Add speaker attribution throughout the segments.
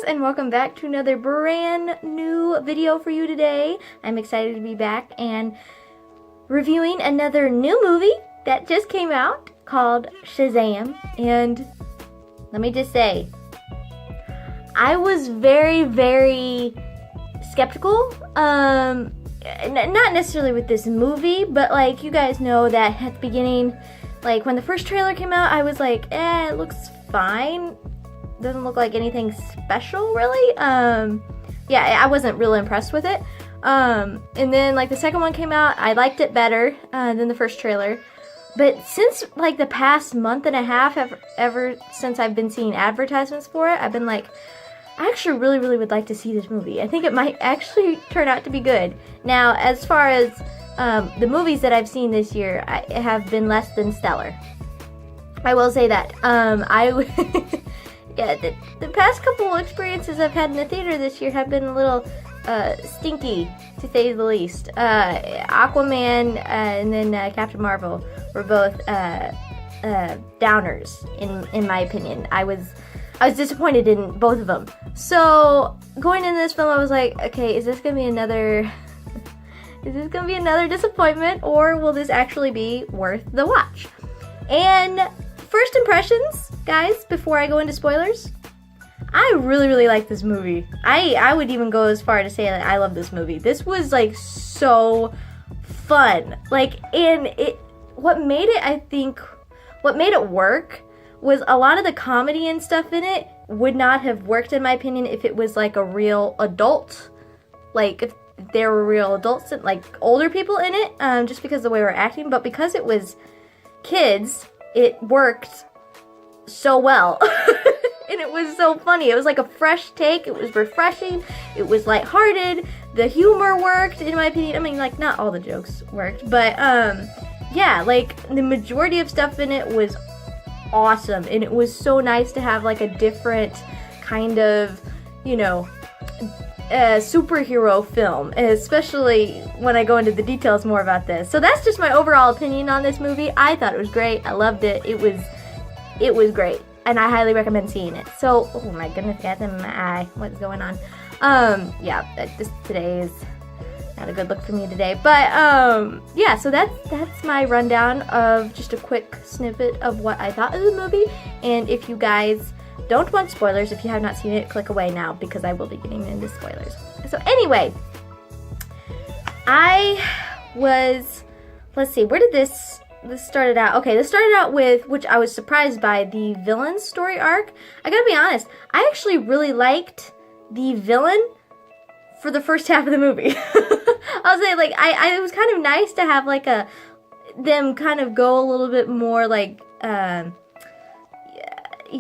Speaker 1: and welcome back to another brand new video for you today. I'm excited to be back and reviewing another new movie that just came out called Shazam. And let me just say, I was very skeptical. Not necessarily with this movie, but like you guys know that at the beginning, like when the first trailer came out, I was like, it looks fine. Doesn't look like anything special, really. Yeah, I wasn't really impressed with it. And then like the second one came out, I liked it better than the first trailer. But since like the past month and a half, ever since I've been seeing advertisements for it, I've been like, I actually really would like to see this movie. I think it might actually turn out to be good. Now, as far as the movies that I've seen this year, have been less than stellar. I will say that. Yeah, the past couple experiences I've had in the theater this year have been a little stinky, to say the least. Aquaman and then Captain Marvel were both downers, in my opinion. I was disappointed in both of them. So going into this film, I was like, okay, is this gonna be another disappointment, or will this actually be worth the watch? And first impressions, guys, before I go into spoilers, I really like this movie. I would even go as far to say that I love this movie. This was like so fun. Like, and what made it work was a lot of the comedy and stuff in it would not have worked, in my opinion, if it was like a real adult, like if there were real adults and like older people in it, just because of the way we're acting. But because it was kids, it worked so well. And it was so funny. It was like a fresh take. It was refreshing. It was lighthearted. The humor worked, in my opinion. I mean, like, not all the jokes worked, but yeah, like the majority of stuff in it was awesome. And it was so nice to have like a different kind of, you know, superhero film, especially when I go into the details more about this. So that's just my overall opinion on this movie. I thought it was great. I loved it. It was great, and I highly recommend seeing it. So, oh my goodness, got them in my eye. What's going on? Yeah, today is not a good look for me today. But yeah, so that's my rundown of just a quick snippet of what I thought of the movie. And if you guys don't want spoilers, if you have not seen it, click away now, because I will be getting into spoilers. So anyway, let's see, where did this started out? Okay, this started out with, which I was surprised by, the villain story arc. I gotta be honest, I actually really liked the villain for the first half of the movie. I'll say, like, it was kind of nice to have like them kind of go a little bit more like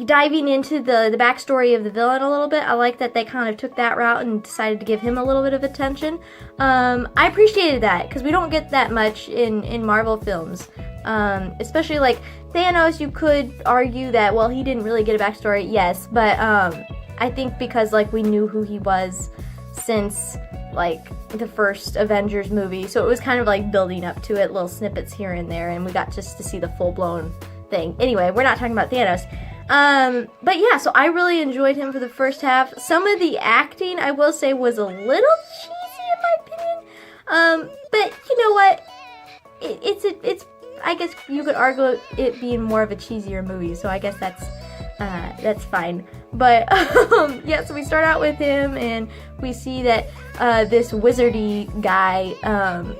Speaker 1: diving into the backstory of the villain a little bit. I like that they kind of took that route and decided to give him a little bit of attention. I appreciated that, because we don't get that much in Marvel films. Especially like Thanos, you could argue that, well, he didn't really get a backstory, yes, but I think because like we knew who he was since like the first Avengers movie, so it was kind of like building up to it, little snippets here and there, and we got just to see the full-blown thing. Anyway, we're not talking about Thanos. But yeah, so I really enjoyed him for the first half. Some of the acting, I will say, was a little cheesy in my opinion. But you know what? It's I guess you could argue it being more of a cheesier movie, so I guess that's fine. But yeah, so we start out with him, and we see that this wizardy guy,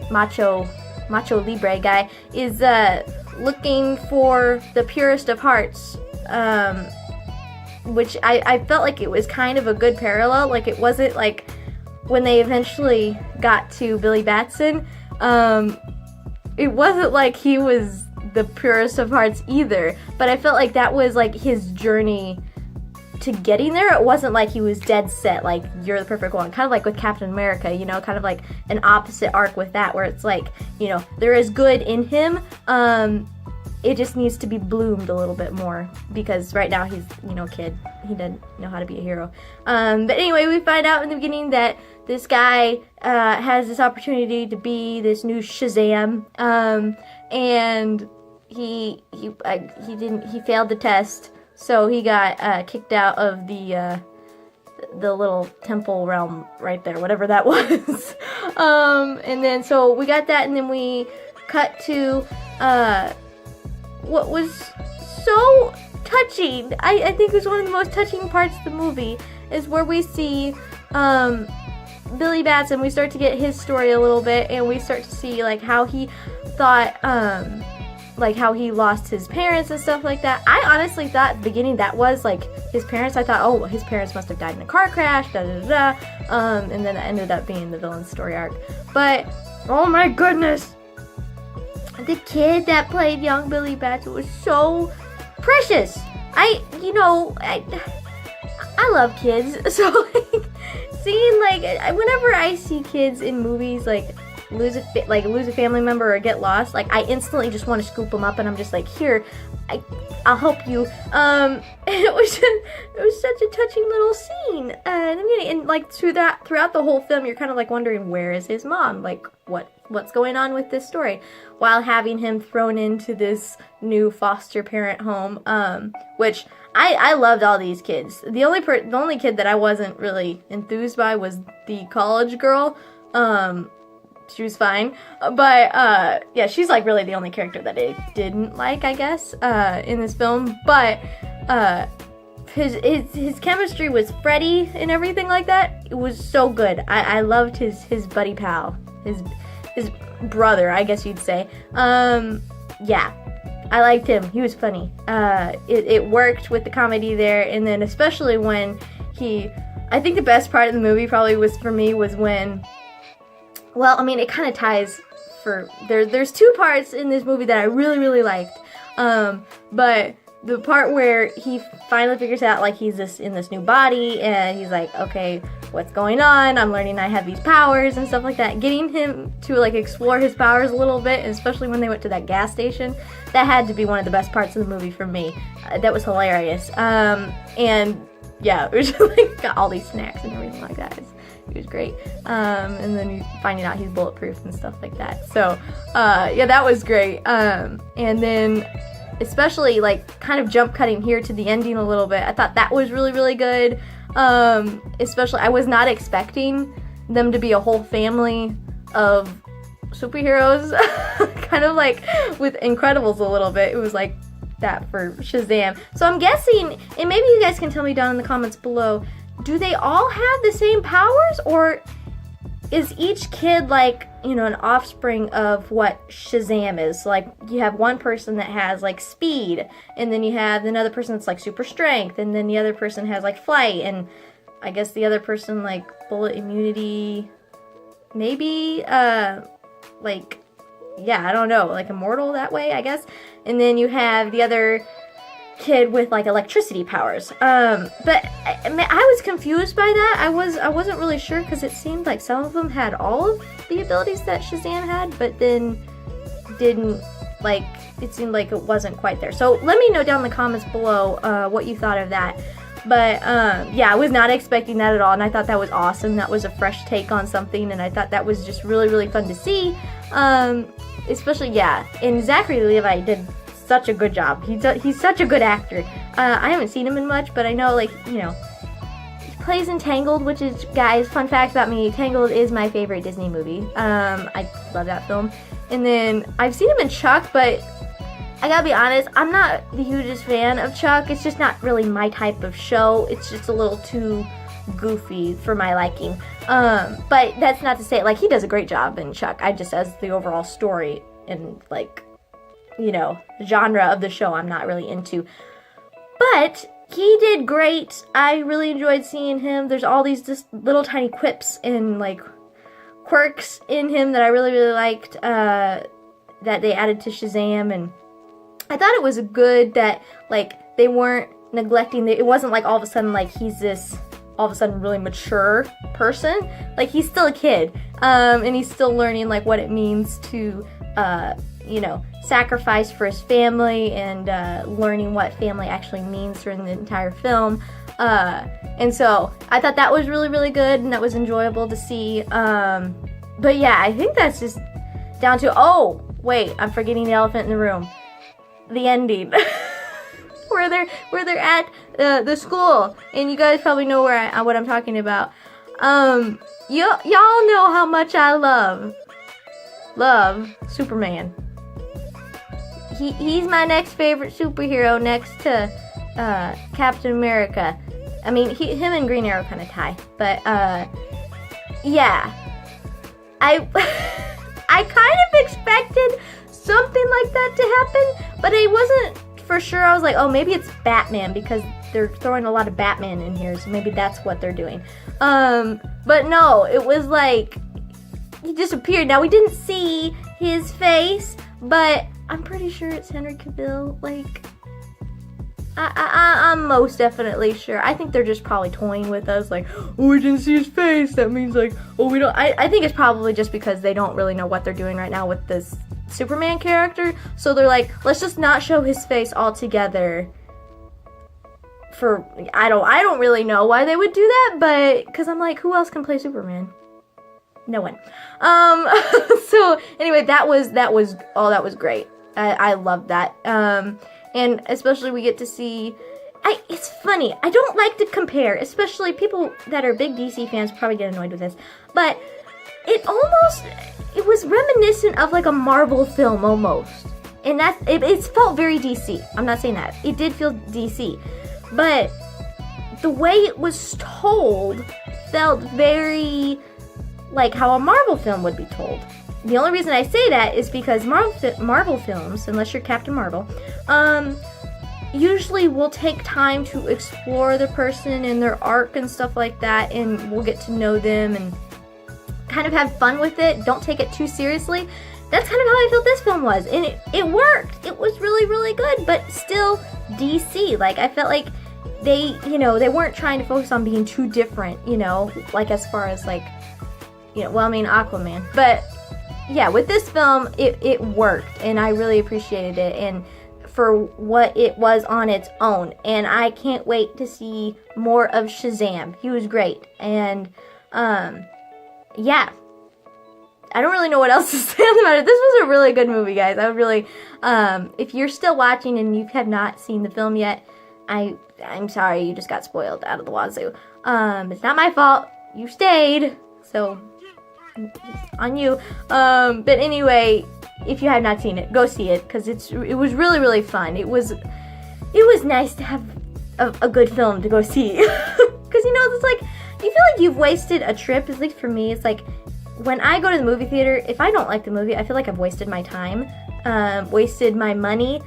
Speaker 1: Macho Libre guy, is looking for the purest of hearts. Which I felt like it was kind of a good parallel. Like, it wasn't like when they eventually got to Billy Batson, it wasn't like he was the purest of hearts either, but I felt like that was like his journey to getting there. It wasn't like he was dead set, like, you're the perfect one, kind of like with Captain America, you know, kind of like an opposite arc with that, where it's like, you know, there is good in him, it just needs to be bloomed a little bit more, because right now he's, you know, a kid. He doesn't know how to be a hero. But anyway, we find out in the beginning that this guy has this opportunity to be this new Shazam, and he failed the test, so he got kicked out of the the little temple realm right there, whatever that was. And then so we got that, and then we cut to what was so touching. I think it was one of the most touching parts of the movie, is where we see Billy Bats, and we start to get his story a little bit, and we start to see like how he thought like how he lost his parents and stuff like that. I honestly thought at the beginning that was like his parents. I thought, oh, his parents must have died in a car crash, da da da da. And then it ended up being the villain's story arc. But oh my goodness, the kid that played young Billy Bats was so precious. I love kids, so like seeing like whenever I see kids in movies like lose a family member or get lost, like I instantly just want to scoop them up, and I'm just like, here, I'll help you. And it was such a touching little scene, and like throughout the whole film, you're kind of like wondering, where is his mom? Like what's going on with this story? While having him thrown into this new foster parent home, which I loved all these kids. The only kid that I wasn't really enthused by was the college girl. She was fine, but yeah, she's like really the only character that I didn't like, I guess, in this film. But his chemistry with Freddy and everything like that, it was so good. I loved his buddy pal, his brother, I guess you'd say. Yeah, I liked him. He was funny. It worked with the comedy there, and then especially when I think the best part of the movie probably was when. Well, I mean, it kind of ties there's two parts in this movie that I really, really liked. But the part where he finally figures out, like, he's in this new body, and he's like, okay, what's going on? I'm learning I have these powers and stuff like that. Getting him to, like, explore his powers a little bit, and especially when they went to that gas station, that had to be one of the best parts of the movie for me. That was hilarious. And, yeah, it was just, like, got all these snacks and everything like that. It was great. And then finding out he's bulletproof and stuff like that. So, yeah, that was great. And then, especially, like, kind of jump cutting here to the ending a little bit. I thought that was really, really good. Especially, I was not expecting them to be a whole family of superheroes. Kind of like with Incredibles a little bit. It was like that for Shazam. So I'm guessing, and maybe you guys can tell me down in the comments below, do they all have the same powers, or is each kid like, an offspring of what Shazam is? Like, you have one person that has like speed, and then you have another person that's like super strength, and then the other person has like flight, and I guess the other person like bullet immunity, maybe, like, yeah, I don't know, like immortal that way, I guess. And then you have the other kid with like electricity powers. But I was confused by that. I wasn't really sure, because it seemed like some of them had all of the abilities that Shazam had, but then didn't, like, it seemed like it wasn't quite there. So let me know down in the comments below what you thought of that. But yeah, I was not expecting that at all, and I thought that was awesome. That was a fresh take on something, and I thought that was just really, really fun to see. Especially, yeah, and Zachary Levi did such a good job. He's such a good actor. I haven't seen him in much, but I know, like, he plays in Tangled, which is, guys, fun fact about me, Tangled is my favorite Disney movie. I love that film. And then I've seen him in Chuck, but I gotta be honest, I'm not the hugest fan of Chuck. It's just not really my type of show. It's just a little too goofy for my liking. But that's not to say, like, he does a great job in Chuck. I just, as the overall story and, like, genre of the show, I'm not really into. But he did great. I really enjoyed seeing him. There's all these just little tiny quips and, like, quirks in him that I really, really liked, that they added to Shazam. And I thought it was good that, like, they weren't neglecting, it wasn't like all of a sudden, like, he's this all of a sudden really mature person. Like, he's still a kid, and he's still learning, like, what it means to, sacrifice for his family, and learning what family actually means during the entire film. And so I thought that was really, really good, and that was enjoyable to see. But yeah, I think that's just down to, oh, wait, I'm forgetting the elephant in the room. The ending. where they're at the school, and you guys probably know what I'm talking about. Y'all know how much I love Superman. He's my next favorite superhero next to Captain America. I mean, him and Green Arrow kind of tie, but yeah, I I kind of expected something like that to happen, but I wasn't for sure. I was like, oh, maybe it's Batman because they're throwing a lot of Batman in here, so maybe that's what they're doing. But no, it was like he disappeared. Now we didn't see his face, but I'm pretty sure it's Henry Cavill. Like, I'm most definitely sure. I think they're just probably toying with us, like, oh, we didn't see his face. That means, like, oh, we don't. I think it's probably just because they don't really know what they're doing right now with this Superman character. So they're like, let's just not show his face altogether. I don't really know why they would do that, but because I'm like, who else can play Superman? No one. So anyway, that was great. I loved that. And especially we get to see, it's funny, I don't like to compare, especially people that are big DC fans probably get annoyed with this, but it was reminiscent of like a Marvel film almost. And it felt very DC. I'm not saying that. It did feel DC. But the way it was told felt very like how a Marvel film would be told. The only reason I say that is because Marvel films, unless you're Captain Marvel, usually will take time to explore the person and their arc and stuff like that, and we'll get to know them and kind of have fun with it. Don't take it too seriously. That's kind of how I felt this film was, and it worked. It was really, really good, but still DC. Like, I felt like they weren't trying to focus on being too different, like as far as like, well, I mean, Aquaman, but yeah, with this film, it worked, and I really appreciated it, and for what it was on its own, and I can't wait to see more of Shazam. He was great, and yeah, I don't really know what else to say about it. This was a really good movie, guys. I would really, if you're still watching and you have not seen the film yet, I'm sorry, you just got spoiled out of the wazoo. It's not my fault. You stayed, so on you. But anyway, if you have not seen it, go see it, because it was really, really fun. It was nice to have a good film to go see, because it's like you feel like you've wasted a trip. At least for me, it's like when I go to the movie theater, if I don't like the movie, I feel like I've wasted my time, wasted my money.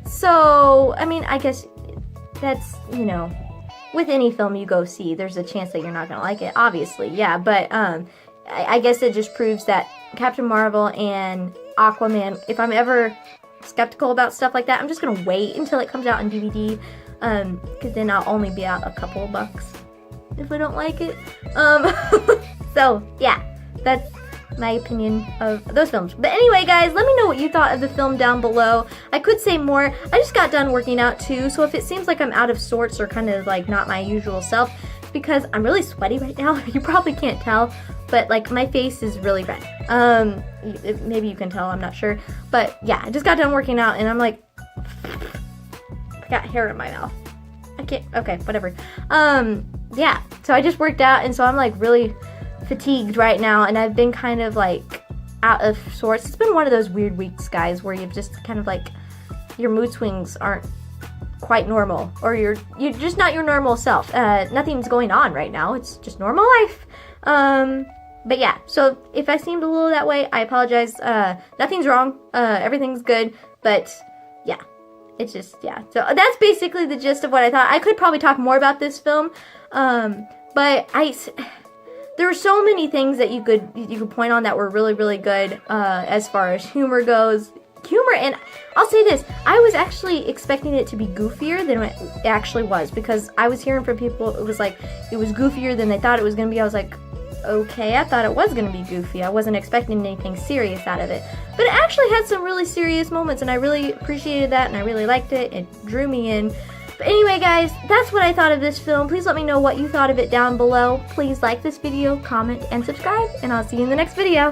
Speaker 1: So I mean, I guess that's with any film you go see, there's a chance that you're not gonna like it, obviously, yeah, but I guess it just proves that Captain Marvel and Aquaman, if I'm ever skeptical about stuff like that, I'm just gonna wait until it comes out on DVD, because then I'll only be out a couple of bucks if I don't like it. So yeah, that's my opinion of those films. But anyway, guys, let me know what you thought of the film down below. I could say more. I just got done working out too, so if it seems like I'm out of sorts or kind of like not my usual self, it's because I'm really sweaty right now. You probably can't tell, but like my face is really red. Maybe you can tell, I'm not sure. But yeah, I just got done working out and I'm like, I got hair in my mouth. I can't, okay, whatever. Yeah, so I just worked out, and so I'm like really fatigued right now, and I've been kind of like out of sorts. It's been one of those weird weeks, guys, where you've just kind of like, your mood swings aren't quite normal, or you're just not your normal self. Nothing's going on right now. It's just normal life. But yeah, so if I seemed a little that way, I apologize. Nothing's wrong. Everything's good, but yeah. It's just, yeah. So that's basically the gist of what I thought. I could probably talk more about this film, but there were so many things that you could point on that were really, really good as far as humor goes. And I'll say this, I was actually expecting it to be goofier than it actually was, because I was hearing from people, it was goofier than they thought it was going to be. I was like, okay, I thought it was going to be goofy. I wasn't expecting anything serious out of it. But it actually had some really serious moments, and I really appreciated that, and I really liked it. It drew me in. But anyway, guys, that's what I thought of this film. Please let me know what you thought of it down below. Please like this video, comment, and subscribe, and I'll see you in the next video.